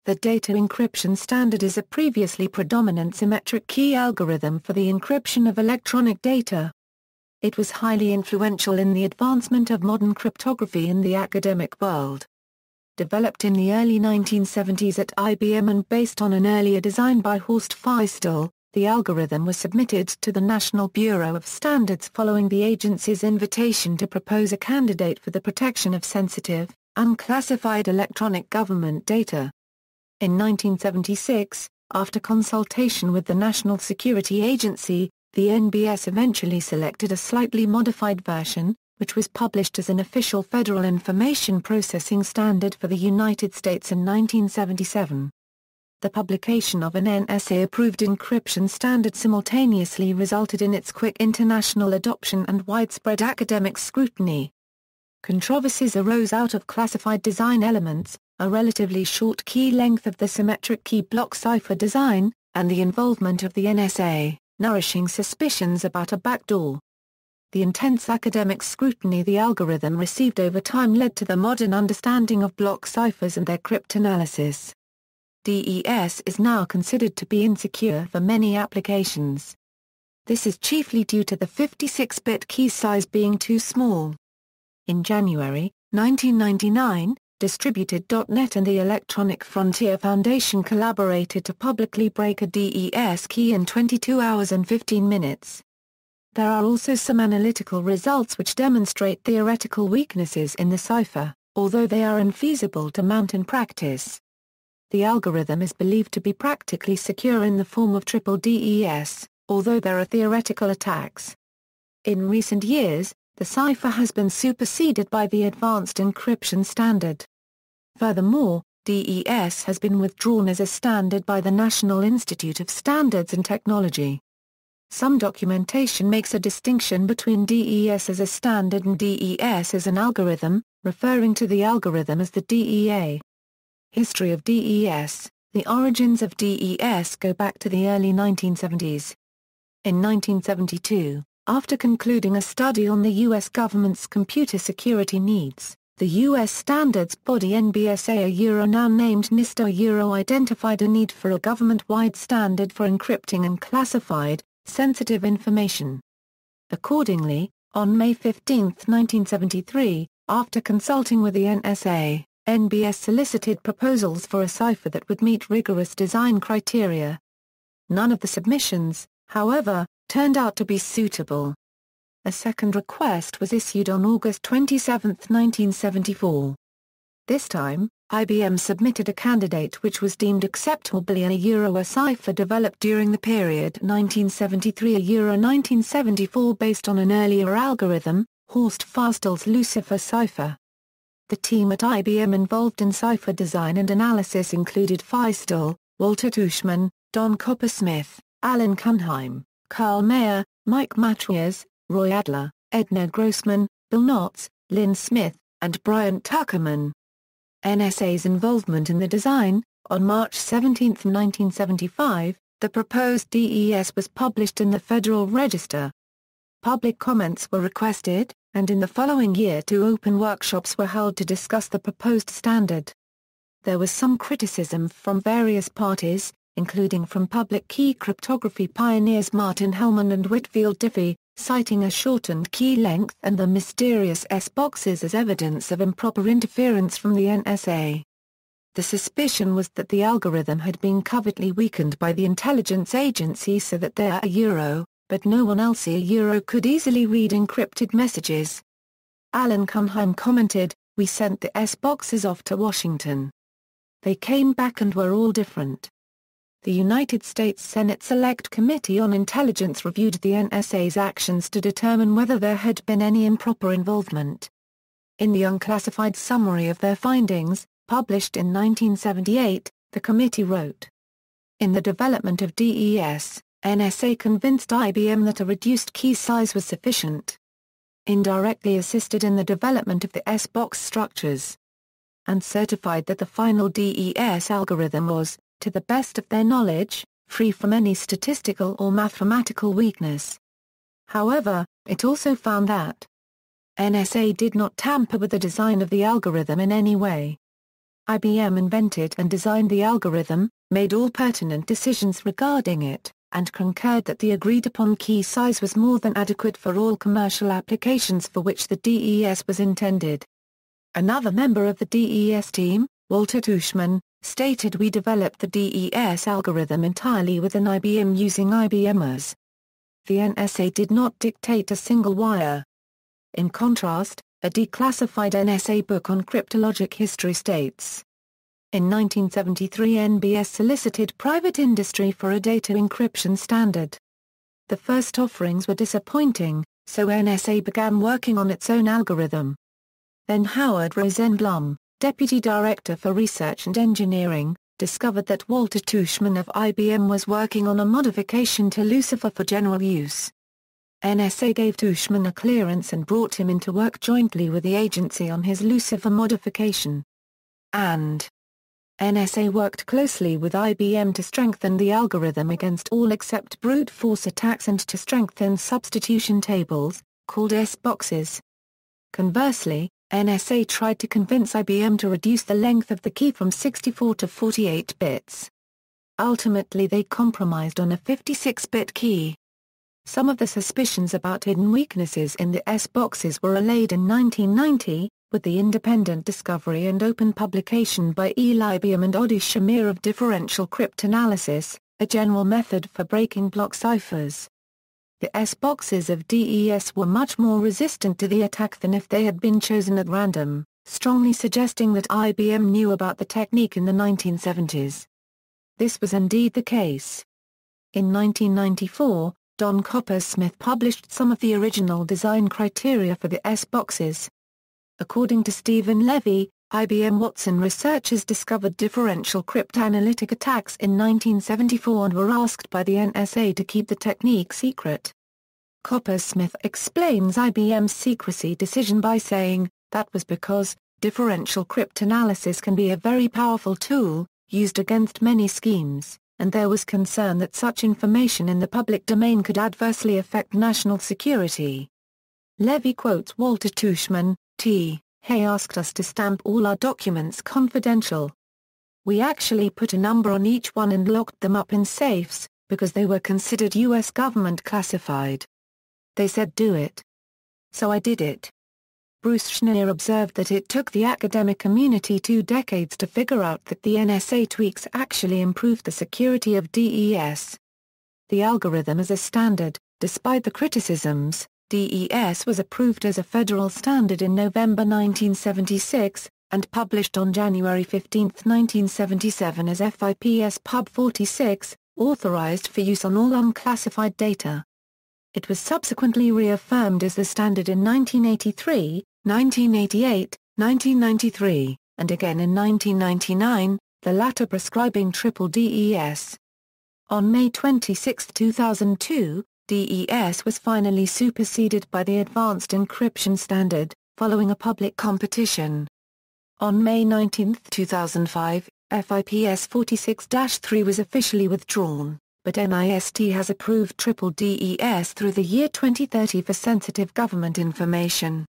The Data Encryption Standard is a previously predominant symmetric-key algorithm for the encryption of electronic data. It was highly influential in the advancement of modern cryptography in the academic world. Developed in the early 1970s at IBM and based on an earlier design by Horst Feistel, the algorithm was submitted to the National Bureau of Standards following the agency's invitation to propose a candidate for the protection of sensitive, unclassified electronic government data. In 1976, after consultation with the National Security Agency, the NBS eventually selected a slightly modified version, which was published as an official Federal Information Processing Standard for the United States in 1977. The publication of an NSA-approved encryption standard simultaneously resulted in its quick international adoption and widespread academic scrutiny. Controversies arose out of classified design elements, a relatively short key length of the symmetric key block cipher design, and the involvement of the NSA, nourishing suspicions about a backdoor. The intense academic scrutiny the algorithm received over time led to the modern understanding of block ciphers and their cryptanalysis. DES is now considered to be insecure for many applications. This is chiefly due to the 56-bit key size being too small. In January 1999, Distributed.net and the Electronic Frontier Foundation collaborated to publicly break a DES key in 22 hours and 15 minutes. There are also some analytical results which demonstrate theoretical weaknesses in the cipher, although they are infeasible to mount in practice. The algorithm is believed to be practically secure in the form of triple DES, although there are theoretical attacks. In recent years, the cipher has been superseded by the Advanced Encryption Standard. Furthermore, DES has been withdrawn as a standard by the National Institute of Standards and Technology. Some documentation makes a distinction between DES as a standard and DES as an algorithm, referring to the algorithm as the DEA. History of DES. The origins of DES go back to the early 1970s. In 1972, after concluding a study on the U.S. government's computer security needs, the U.S. standards body NBSA now named NIST identified a need for a government-wide standard for encrypting and classified, sensitive information. Accordingly, on May 15, 1973, after consulting with the NSA, NBS solicited proposals for a cipher that would meet rigorous design criteria. None of the submissions, however, turned out to be suitable. A second request was issued on August 27, 1974. This time, IBM submitted a candidate which was deemed acceptable a cipher developed during the period 1973–1974 based on an earlier algorithm, Horst Feistel's Lucifer cipher. The team at IBM involved in cipher design and analysis included Feistel, Walter Tuchman, Don Coppersmith, Alan Kuhnheim, Carl Mayer, Mike Mathias, Roy Adler, Edna Grossman, Bill Knotts, Lynn Smith, and Bryant Tuckerman. NSA's involvement in the design. On March 17, 1975, the proposed DES was published in the Federal Register. Public comments were requested, and in the following year 2 open workshops were held to discuss the proposed standard. There was some criticism from various parties, including from public key cryptography pioneers Martin Hellman and Whitfield Diffie, citing a shortened key length and the mysterious S boxes as evidence of improper interference from the NSA. The suspicion was that the algorithm had been covertly weakened by the intelligence agency so that but no one else could easily read encrypted messages. Alan Kuhnheim commented, "We sent the S boxes off to Washington. They came back and were all different." The United States Senate Select Committee on Intelligence reviewed the NSA's actions to determine whether there had been any improper involvement. In the unclassified summary of their findings, published in 1978, the committee wrote, "In the development of DES, NSA convinced IBM that a reduced key size was sufficient. Indirectly assisted in the development of the S-box structures. And certified that the final DES algorithm was, to the best of their knowledge, free from any statistical or mathematical weakness. However, it also found that NSA did not tamper with the design of the algorithm in any way. IBM invented and designed the algorithm, made all pertinent decisions regarding it, and concurred that the agreed-upon key size was more than adequate for all commercial applications for which the DES was intended. Another member of the DES team, Walter Tuchman, stated, "We developed the DES algorithm entirely within IBM using IBMers. The NSA did not dictate a single wire." In contrast, a declassified NSA book on cryptologic history states, in 1973 NBS solicited private industry for a data encryption standard. The first offerings were disappointing, so NSA began working on its own algorithm. Then Howard Rosenblum, Deputy Director for Research and Engineering, discovered that Walter Tuchman of IBM was working on a modification to Lucifer for general use. NSA gave Tuchman a clearance and brought him in to work jointly with the agency on his Lucifer modification. And NSA worked closely with IBM to strengthen the algorithm against all except brute force attacks and to strengthen substitution tables, called S-boxes. Conversely, NSA tried to convince IBM to reduce the length of the key from 64 to 48 bits. Ultimately they compromised on a 56-bit key. Some of the suspicions about hidden weaknesses in the S-boxes were allayed in 1990, with the independent discovery and open publication by Eli Biam and Odi Shamir of Differential Cryptanalysis, a general method for breaking block ciphers. The S-boxes of DES were much more resistant to the attack than if they had been chosen at random, strongly suggesting that IBM knew about the technique in the 1970s. This was indeed the case. In 1994, Don Coppersmith published some of the original design criteria for the S-boxes. According to Stephen Levy, IBM Watson researchers discovered differential cryptanalytic attacks in 1974 and were asked by the NSA to keep the technique secret. Coppersmith explains IBM's secrecy decision by saying, "That was because differential cryptanalysis can be a very powerful tool, used against many schemes, and there was concern that such information in the public domain could adversely affect national security." Levy quotes Walter Tuchman, "He asked us to stamp all our documents confidential. We actually put a number on each one and locked them up in safes, because they were considered U.S. government classified. They said do it. So I did it." Bruce Schneier observed that it took the academic community 2 decades to figure out that the NSA tweaks actually improved the security of DES. The algorithm as a standard, despite the criticisms, DES was approved as a federal standard in November 1976, and published on January 15, 1977 as FIPS Pub 46, authorized for use on all unclassified data. It was subsequently reaffirmed as the standard in 1983, 1988, 1993, and again in 1999, the latter prescribing triple DES. On May 26, 2002, DES was finally superseded by the Advanced Encryption Standard, following a public competition. On May 19, 2005, FIPS 46-3 was officially withdrawn, but NIST has approved triple DES through the year 2030 for sensitive government information.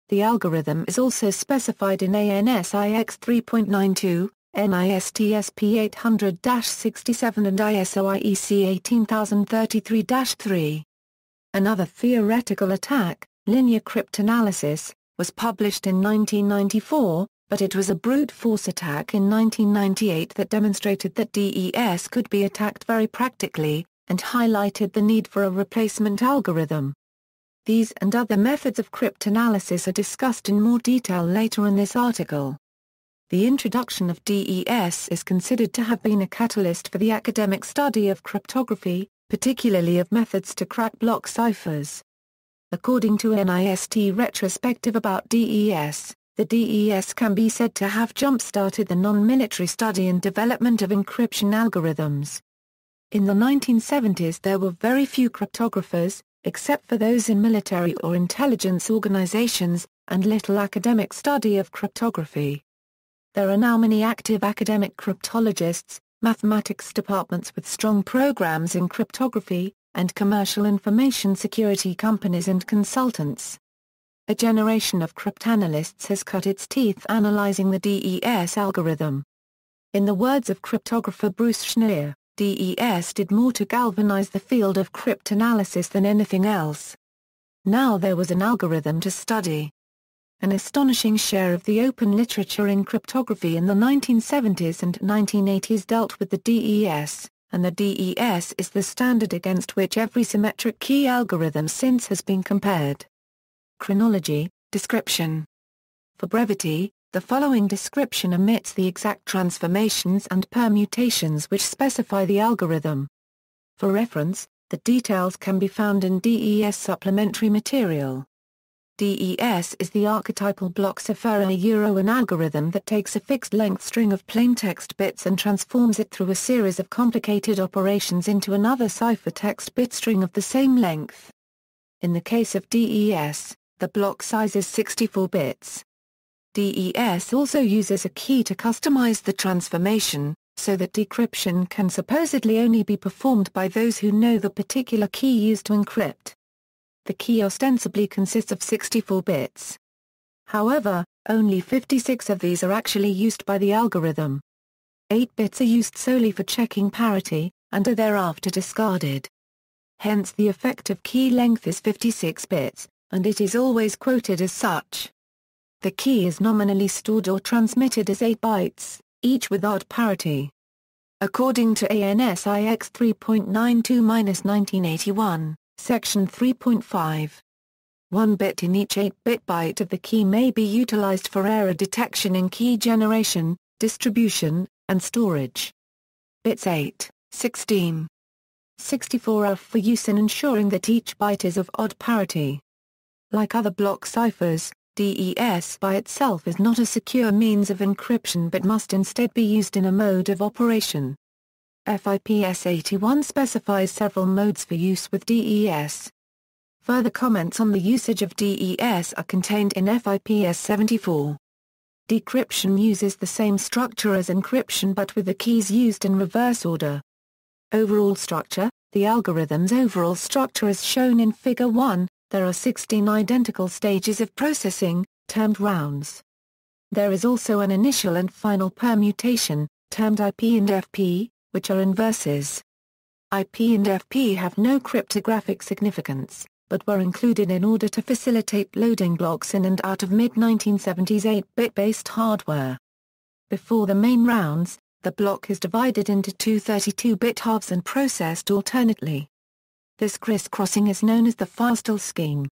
The algorithm is also specified in ANSIX 3.92, NIST SP 800-67 and ISO IEC 18033-3. Another theoretical attack, linear cryptanalysis, was published in 1994, but it was a brute force attack in 1998 that demonstrated that DES could be attacked very practically, and highlighted the need for a replacement algorithm. These and other methods of cryptanalysis are discussed in more detail later in this article. The introduction of DES is considered to have been a catalyst for the academic study of cryptography, particularly of methods to crack block ciphers. According to NIST retrospective about DES, the DES can be said to have jump-started the non-military study and development of encryption algorithms. In the 1970s there were very few cryptographers, except for those in military or intelligence organizations, and little academic study of cryptography. There are now many active academic cryptologists, mathematics departments with strong programs in cryptography, and commercial information security companies and consultants. A generation of cryptanalysts has cut its teeth analyzing the DES algorithm. In the words of cryptographer Bruce Schneier, DES did more to galvanize the field of cryptanalysis than anything else. Now there was an algorithm to study. An astonishing share of the open literature in cryptography in the 1970s and 1980s dealt with the DES, and the DES is the standard against which every symmetric key algorithm since has been compared. Chronology, description. For brevity, the following description omits the exact transformations and permutations which specify the algorithm. For reference, the details can be found in DES supplementary material. DES is the archetypal block cipher, an algorithm that takes a fixed-length string of plaintext bits and transforms it through a series of complicated operations into another ciphertext bit string of the same length. In the case of DES, the block size is 64 bits. DES also uses a key to customize the transformation, so that decryption can supposedly only be performed by those who know the particular key used to encrypt. The key ostensibly consists of 64 bits. However, only 56 of these are actually used by the algorithm. 8 bits are used solely for checking parity, and are thereafter discarded. Hence the effective key length is 56 bits, and it is always quoted as such. The key is nominally stored or transmitted as 8 bytes, each with odd parity. According to ANSIX 3.92-1981, Section 3.5. 1 bit in each 8-bit byte of the key may be utilized for error detection in key generation, distribution, and storage. Bits 8, 16, 64 are for use in ensuring that each byte is of odd parity. Like other block ciphers, DES by itself is not a secure means of encryption but must instead be used in a mode of operation. FIPS 81 specifies several modes for use with DES. Further comments on the usage of DES are contained in FIPS 74. Decryption uses the same structure as encryption but with the keys used in reverse order. Overall structure. The algorithm's overall structure is shown in Figure 1. There are 16 identical stages of processing, termed rounds. There is also an initial and final permutation, termed IP and FP, which are inverses. IP and FP have no cryptographic significance, but were included in order to facilitate loading blocks in and out of mid-1970s 8-bit based hardware. Before the main rounds, the block is divided into two 32-bit halves and processed alternately. This crisscrossing is known as the Feistel scheme.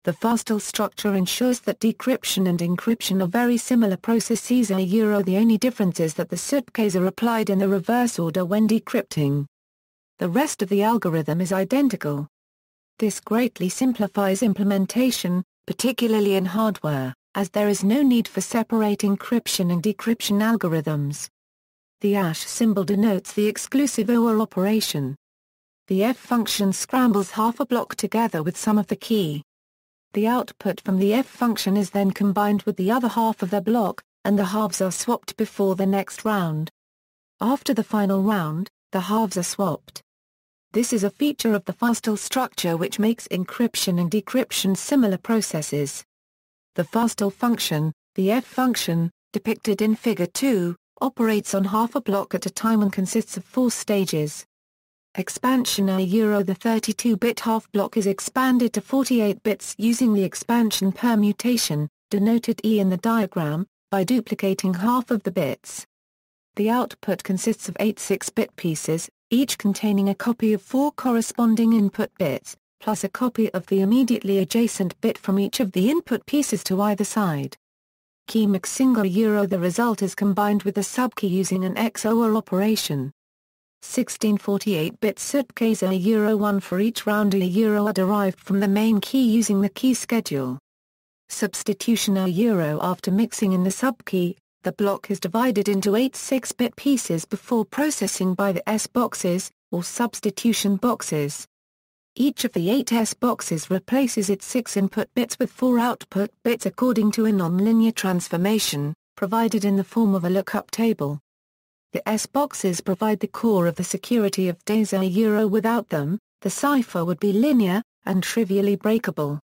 The Feistel structure ensures that decryption and encryption are very similar processes. The only difference is that the suitcase are applied in the reverse order when decrypting. The rest of the algorithm is identical. This greatly simplifies implementation, particularly in hardware, as there is no need for separate encryption and decryption algorithms. The # symbol denotes the exclusive OR operation. The F function scrambles half a block together with some of the key. The output from the F function is then combined with the other half of the block, and the halves are swapped before the next round. After the final round, the halves are swapped. This is a feature of the Feistel structure which makes encryption and decryption similar processes. The Feistel function, the F function, depicted in Figure 2, operates on half a block at a time and consists of 4 stages. Expansion the 32-bit half block is expanded to 48 bits using the expansion permutation, denoted E in the diagram, by duplicating half of the bits. The output consists of 8 6-bit pieces, each containing a copy of 4 corresponding input bits, plus a copy of the immediately adjacent bit from each of the input pieces to either side. Key mix single the result is combined with the subkey using an XOR operation. 16 48-bit suitcase 1 for each round are derived from the main key using the key schedule. Substitution after mixing in the subkey, the block is divided into 8 6-bit pieces before processing by the S boxes, or substitution boxes. Each of the 8 S boxes replaces its 6 input bits with 4 output bits according to a nonlinear transformation, provided in the form of a lookup table. The S boxes provide the core of the security of ɛdɛz. Without them, the cipher would be linear, and trivially breakable.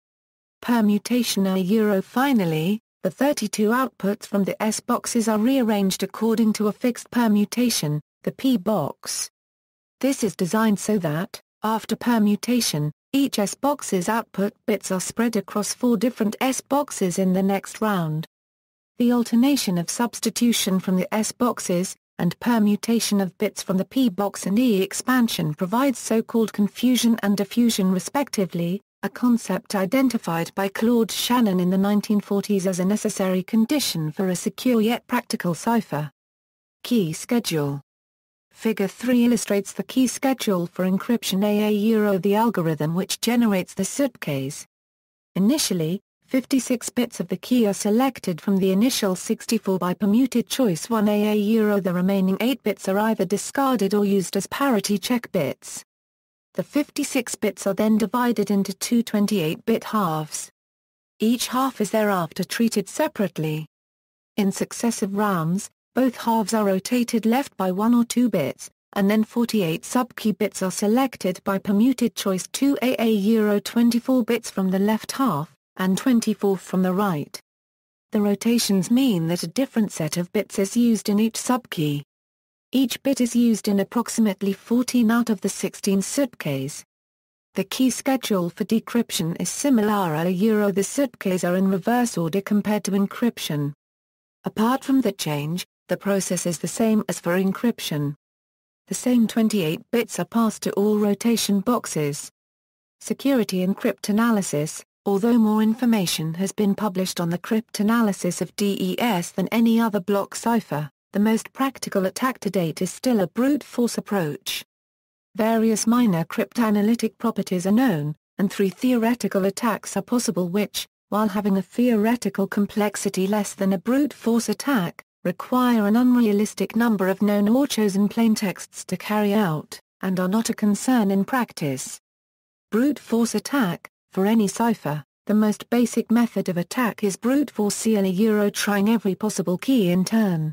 permutation Finally, the 32 outputs from the S boxes are rearranged according to a fixed permutation, the P box. This is designed so that, after permutation, each S box's output bits are spread across 4 different S boxes in the next round. The alternation of substitution from the S boxes, and permutation of bits from the P box and E expansion provides so-called confusion and diffusion respectively, a concept identified by Claude Shannon in the 1940s as a necessary condition for a secure yet practical cipher. Key schedule. Figure 3 illustrates the key schedule for encryption the algorithm which generates the suitcase. Initially, 56 bits of the key are selected from the initial 64 by permuted choice 1 the remaining 8 bits are either discarded or used as parity check bits. The 56 bits are then divided into two 28-bit halves. Each half is thereafter treated separately. In successive rounds, both halves are rotated left by 1 or 2 bits, and then 48 subkey bits are selected by permuted choice 2 24 bits from the left half, and 24 from the right. The rotations mean that a different set of bits is used in each subkey. Each bit is used in approximately 14 out of the 16 suitcases. The key schedule for decryption is similar the suitcases are in reverse order compared to encryption. Apart from that change, the process is the same as for encryption. The same 28 bits are passed to all rotation boxes. Security and cryptanalysis. Although more information has been published on the cryptanalysis of DES than any other block cipher, the most practical attack to date is still a brute force approach. Various minor cryptanalytic properties are known, and 3 theoretical attacks are possible which, while having a theoretical complexity less than a brute force attack, require an unrealistic number of known or chosen plaintexts to carry out, and are not a concern in practice. Brute force attack. For any cipher, the most basic method of attack is brute force trying every possible key in turn.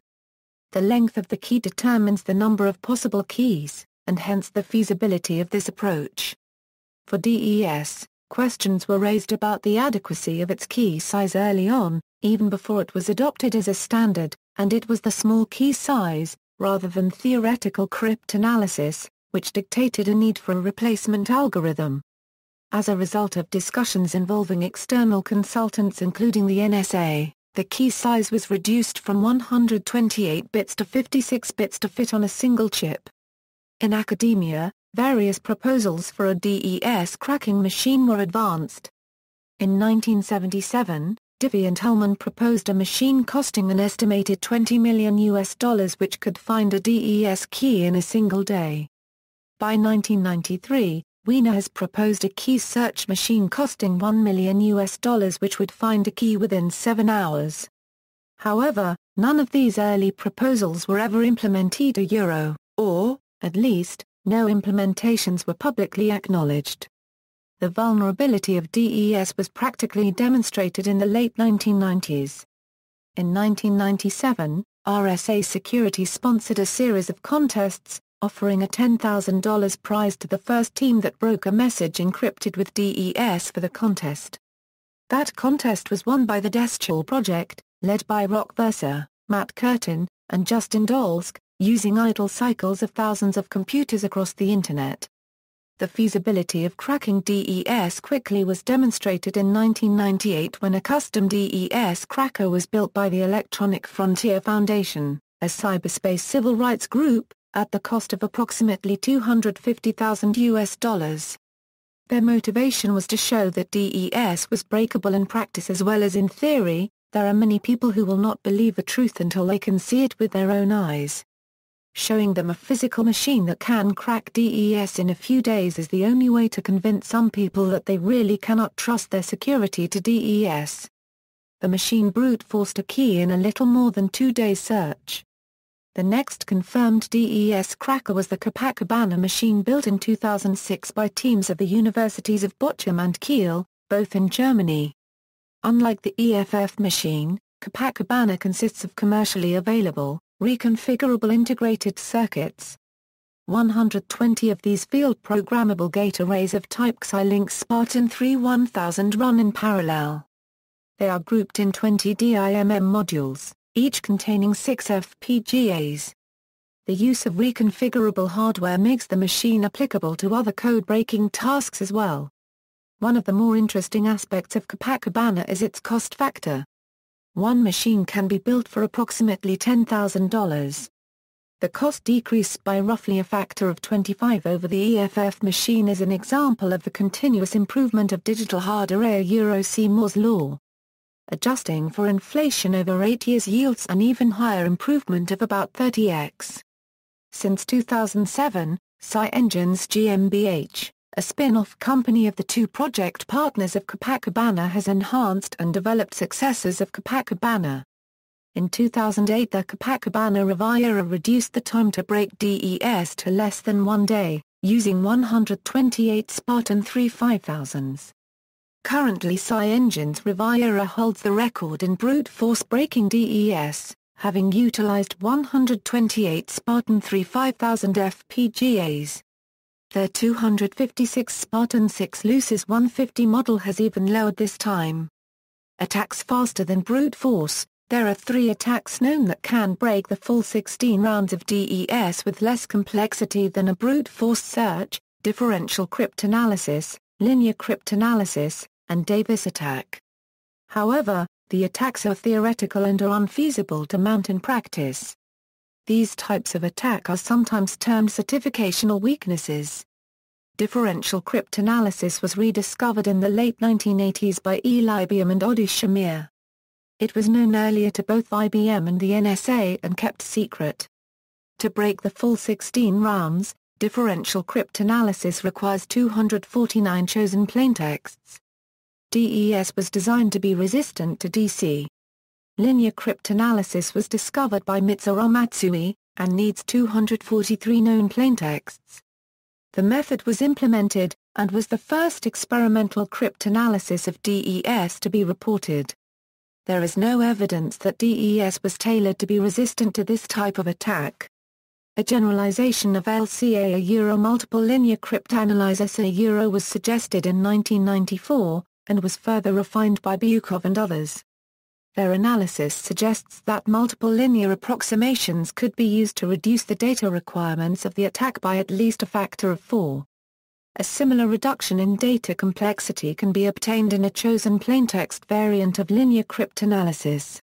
The length of the key determines the number of possible keys, and hence the feasibility of this approach. For DES, questions were raised about the adequacy of its key size early on, even before it was adopted as a standard, and it was the small key size, rather than theoretical cryptanalysis, which dictated a need for a replacement algorithm. As a result of discussions involving external consultants including the NSA, the key size was reduced from 128 bits to 56 bits to fit on a single chip. In academia, various proposals for a DES cracking machine were advanced. In 1977, Diffie and Hellman proposed a machine costing an estimated $20 million which could find a DES key in a single day. By 1993, Wiener has proposed a key search machine costing $1 million which would find a key within 7 hours. However, none of these early proposals were ever implemented or, at least, no implementations were publicly acknowledged. The vulnerability of DES was practically demonstrated in the late 1990s. In 1997, RSA Security sponsored a series of contests, offering a $10,000 prize to the first team that broke a message encrypted with DES for the contest. That contest was won by the Decryption project, led by Rock Versa, Matt Curtin, and Justin Dolsk, using idle cycles of thousands of computers across the Internet. The feasibility of cracking DES quickly was demonstrated in 1998 when a custom DES cracker was built by the Electronic Frontier Foundation, a cyberspace civil rights group, at the cost of approximately $250,000. Their motivation was to show that DES was breakable in practice as well as in theory. There are many people who will not believe the truth until they can see it with their own eyes. Showing them a physical machine that can crack DES in a few days is the only way to convince some people that they really cannot trust their security to DES. The machine brute forced a key in a little more than 2 days' search. The next confirmed DES cracker was the Copacabana Machine built in 2006 by teams of the universities of Bochum and Kiel, both in Germany. Unlike the EFF machine, Copacabana consists of commercially available, reconfigurable integrated circuits. 120 of these field-programmable gate arrays of type Xilinx Spartan 3-1000 run in parallel. They are grouped in 20 DIMM modules, each containing 6 FPGAs. The use of reconfigurable hardware makes the machine applicable to other code-breaking tasks as well. One of the more interesting aspects of Copacabana is its cost factor. One machine can be built for approximately $10,000. The cost decrease by roughly a factor of 25 over the EFF machine is an example of the continuous improvement of digital hardware (See Moore's law). Adjusting for inflation over 8 years yields an even higher improvement of about 30x. Since 2007, SciEngines GmbH, a spin-off company of the two project partners of Copacabana, has enhanced and developed successors of Copacabana. In 2008, the Copacabana Riviera reduced the time to break DES to less than 1 day, using 128 Spartan 3-5000s. Currently, SciEngines Riviera holds the record in brute force breaking DES, having utilized 128 Spartan 3-5000 FPGAs. Their 256 Spartan 6 Lucis 150 model has even lowered this time. Attacks faster than brute force. There are 3 attacks known that can break the full 16 rounds of DES with less complexity than a brute force search: differential cryptanalysis, linear cryptanalysis, and Davis attack. However, the attacks are theoretical and are unfeasible to mount in practice. These types of attack are sometimes termed certificational weaknesses. Differential cryptanalysis was rediscovered in the late 1980s by Eli Biam and Odi Shamir. It was known earlier to both IBM and the NSA and kept secret. To break the full 16 rounds, differential cryptanalysis requires 249 chosen plaintexts. DES was designed to be resistant to DC. Linear cryptanalysis was discovered by Mitsuru Matsui, and needs 243 known plaintexts. The method was implemented, and was the first experimental cryptanalysis of DES to be reported. There is no evidence that DES was tailored to be resistant to this type of attack. A generalization of LCA multiple linear cryptanalysis was suggested in 1994, and was further refined by Byukov and others. Their analysis suggests that multiple linear approximations could be used to reduce the data requirements of the attack by at least a factor of 4. A similar reduction in data complexity can be obtained in a chosen plaintext variant of linear cryptanalysis.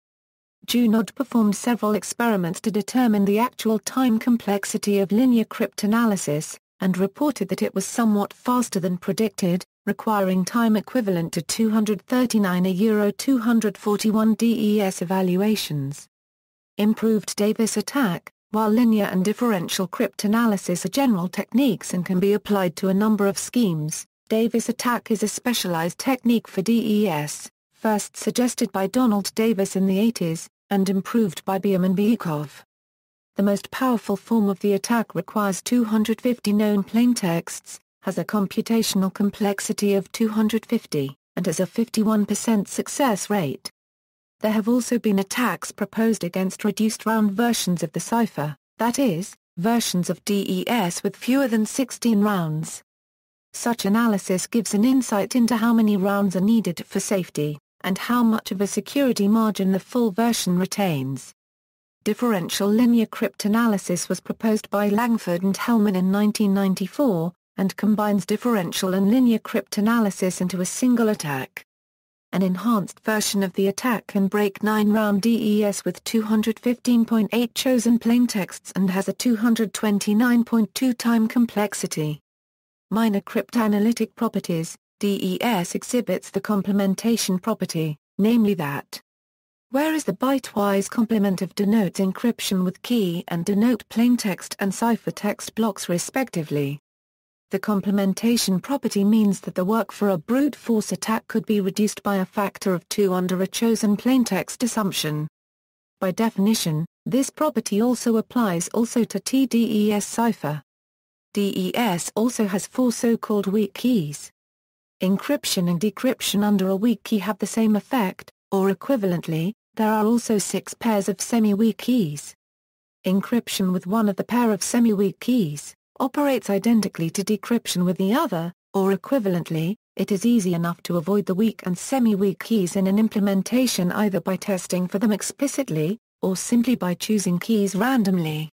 Junod performed several experiments to determine the actual time complexity of linear cryptanalysis, and reported that it was somewhat faster than predicted, requiring time equivalent to 239 241 DES evaluations. Improved Davis attack. While linear and differential cryptanalysis are general techniques and can be applied to a number of schemes, Davis attack is a specialized technique for DES, first suggested by Donald Davis in the 80s, and improved by Biam and Byukov. The most powerful form of the attack requires 250 known plaintexts, has a computational complexity of 250, and has a 51% success rate. There have also been attacks proposed against reduced round versions of the cipher, that is, versions of DES with fewer than 16 rounds. Such analysis gives an insight into how many rounds are needed for safety, and how much of a security margin the full version retains. Differential linear cryptanalysis was proposed by Langford and Hellman in 1994, and combines differential and linear cryptanalysis into a single attack. An enhanced version of the attack can break 9-round DES with 215.8 chosen plaintexts and has a 229.2 time complexity. Minor cryptanalytic properties. DES exhibits the complementation property, namely that whereas the bitewise complement of denotes encryption with key and denote plaintext and ciphertext blocks respectively. The complementation property means that the work for a brute force attack could be reduced by a factor of 2 under a chosen plaintext assumption. By definition, this property also applies to TDES cipher. DES also has 4 so-called weak keys. Encryption and decryption under a weak key have the same effect, or equivalently, there are also 6 pairs of semi-weak keys. Encryption with one of the pair of semi-weak keys, operates identically to decryption with the other, or equivalently, it is easy enough to avoid the weak and semi-weak keys in an implementation either by testing for them explicitly, or simply by choosing keys randomly.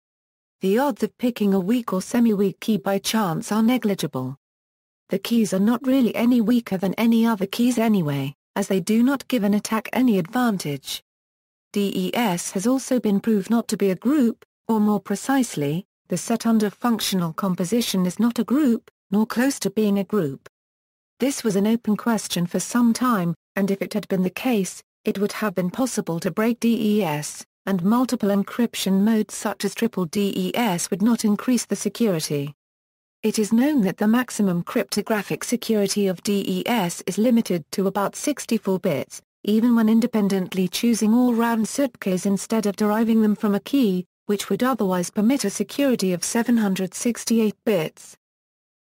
The odds of picking a weak or semi-weak key by chance are negligible. The keys are not really any weaker than any other keys anyway, as they do not give an attack any advantage. DES has also been proved not to be a group, or more precisely, the set under functional composition is not a group, nor close to being a group. This was an open question for some time, and if it had been the case, it would have been possible to break DES, and multiple encryption modes such as triple DES would not increase the security. It is known that the maximum cryptographic security of DES is limited to about 64 bits, even when independently choosing all-round keys instead of deriving them from a key, which would otherwise permit a security of 768 bits.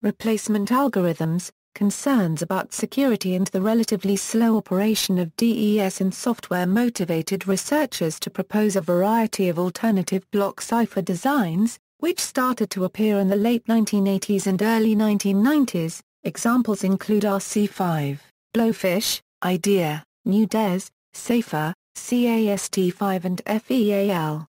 Replacement algorithms, concerns about security and the relatively slow operation of DES in software motivated researchers to propose a variety of alternative block cipher designs, which started to appear in the late 1980s and early 1990s. Examples include RC5, Blowfish, IDEA, ɛdɛz, Cipher, CAST5 and FEAL.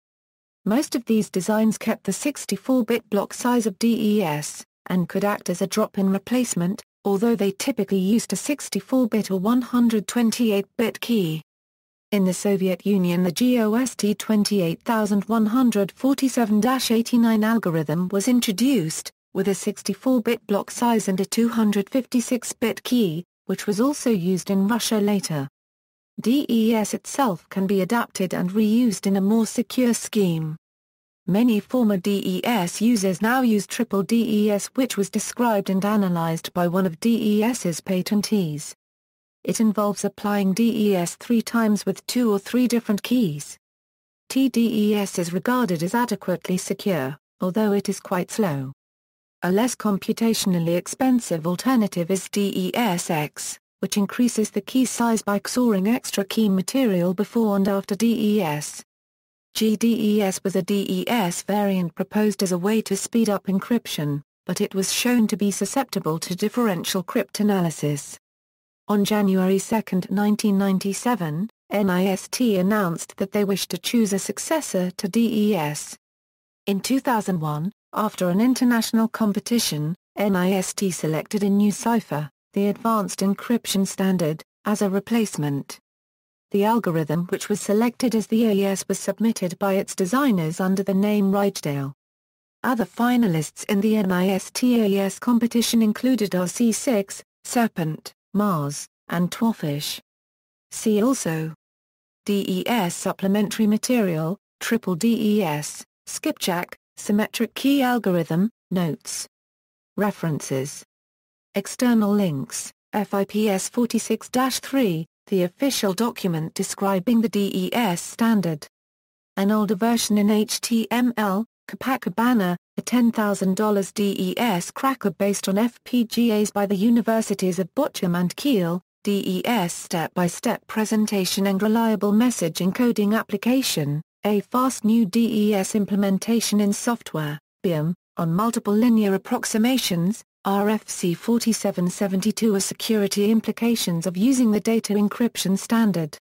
Most of these designs kept the 64-bit block size of DES, and could act as a drop-in replacement, although they typically used a 64-bit or 128-bit key. In the Soviet Union, the GOST 28147-89 algorithm was introduced, with a 64-bit block size and a 256-bit key, which was also used in Russia later. DES itself can be adapted and reused in a more secure scheme. Many former DES users now use triple DES, which was described and analyzed by one of DES's patentees. It involves applying DES 3 times with 2 or 3 different keys. TDES is regarded as adequately secure, although it is quite slow. A less computationally expensive alternative is DESX, which increases the key size by XORing extra key material before and after DES. GDES was a DES variant proposed as a way to speed up encryption, but it was shown to be susceptible to differential cryptanalysis. On January 2, 1997, NIST announced that they wished to choose a successor to DES. In 2001, after an international competition, NIST selected a new Cipher, the Advanced Encryption Standard, as a replacement. The algorithm which was selected as the AES was submitted by its designers under the name Ridgedale. Other finalists in the NIST AES competition included RC6, Serpent, Mars, and Twofish. See also: DES supplementary material, triple DES, skipjack, symmetric-key algorithm, notes. References. External links: FIPS 46-3, the official document describing the DES standard. An older version in HTML, Copacabana, a $10,000 DES cracker based on FPGAs by the Universities of Bochum and Kiel, DES step-by-step presentation and reliable message encoding application, a fast new DES implementation in software, BIM, on multiple linear approximations, RFC 4772 are security implications of using the Data Encryption Standard.